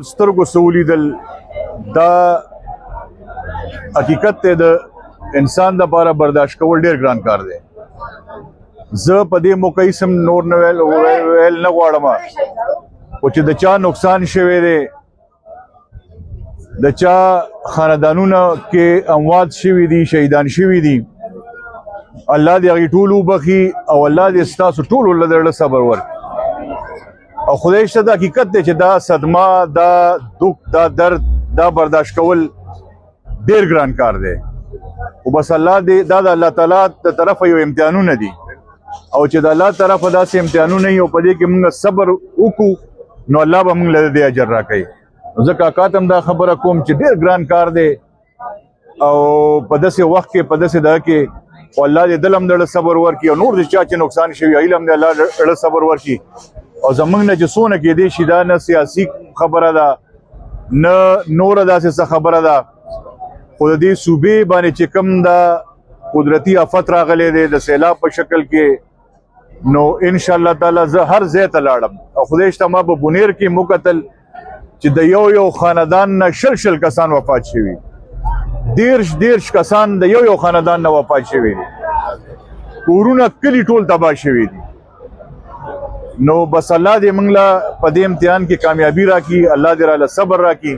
سترګو سولیدل دا حقیقت ته د انسان د لپاره برداشت کول ډیر ګران کار دی. زه په دې موقع سم نور نه ویل نه غواړم او چې د چا نقصان شوی دی، د چا خاندانونه کې اموات شوي دي، شهیدان شوي دي، الله دې هغې ټول وبخي او الله دې ستاسو ټولو له زړه صبر ورکړي. او خدای شته دا حقیقت دی چې دا صدمه، دا دک، دا درد، دا برداشت کول ډیر ګران کار دی. او بس الله دې دا د الله تعالی د طرفه یو امتحانونه دي، او چې د الله طرفه داسې امتحانونه وي او په دې کې موږ صبر وکړو نو الله به موږ له دې اجر راکوي. زه کاکا ته هم دا خبره کوم چې ډیر ګران کار دی او په داسې وخت کې په داسې دغه کې او الله دې دل هم دړه صبر ورکړي او نور دې چا چې نقصان شوي هغوی هم دې الله دړه صبر ورکړي. او زموږ نه چې څونه کېدی شي دا نه سیاسي خبره ده نه نوره داسې څه خبره ده، خو د دې صوبې باندې چې کوم دا قدرتي آفت راغلی دی د سیلاب په شکل کې، نو انشاءالله تعالی زه هر ځای ته لاړم او خدای شته ما په بونیر کې وکتل چې د یو خاندان نه شل کسان وفات شوي، دیرش کسان د یو خاندان نه وفات شوي دي، کورونه کلي ټول تباه شوي دي. نو بس الله دې موږ له په دې امتحان کې کامیابي راکړي، الله دې راله صبر راکړي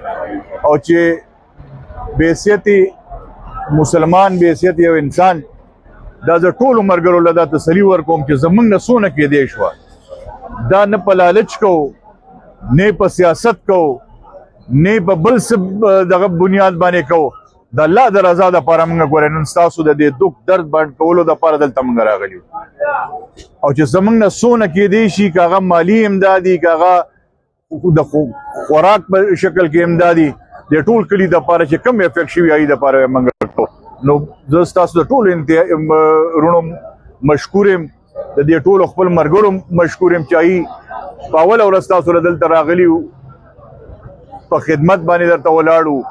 او چې بحیثیت مسلمان، بحیثیت یو انسان، دا زه ټولو ملګرو له دا تسلي ورکوم چې زموږ نه څونه کېدی شوه دا نه په لالچ کو، نه په سیاست کو، نه په بل څه دغه بنیاد باندې کو، د الله د رضا دپاره موږ ګورئ نن ستاسو د دې دک درد بند کولو دپاره دلته موږ راغلي یو. او چې زموږ نه څونه کېدی شي که هغه مالي امدادي، که هغه د خوراک په شکل کې امدادي، د ټول کلي دپاره چې کم افیکټ شوي هغوی دپاره موږ کوو. نو زه ستاسو د ټولو وروڼو مشکور یم، د دې ټولو خپل ملګرو مشکور یم چې هغوی په اوله ورځ تاسو له دلته راغلي وو، په خدمت باندې درته ولاړ وو،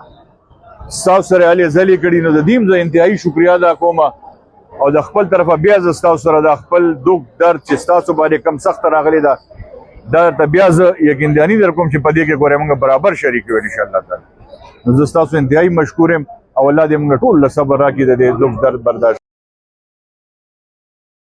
ستاسو سره هلې ځلې کړي. نو د دې هم زه انتهایي شکریا ادا کوم او د خپل طرفه بیا زه ستاسو سره د خپل دک درد چې ستاسو باندې کم سخته راغلی ده دا درته بیا زه یقینداني در کوم چې په دې کې ګورئ موږ برابر شریک یو انشاءالله تعالی. نو زه ستاسو انتهایي مشکور یم او الله دې موږ ټول له صبر راکړي د دې دک درد برداشت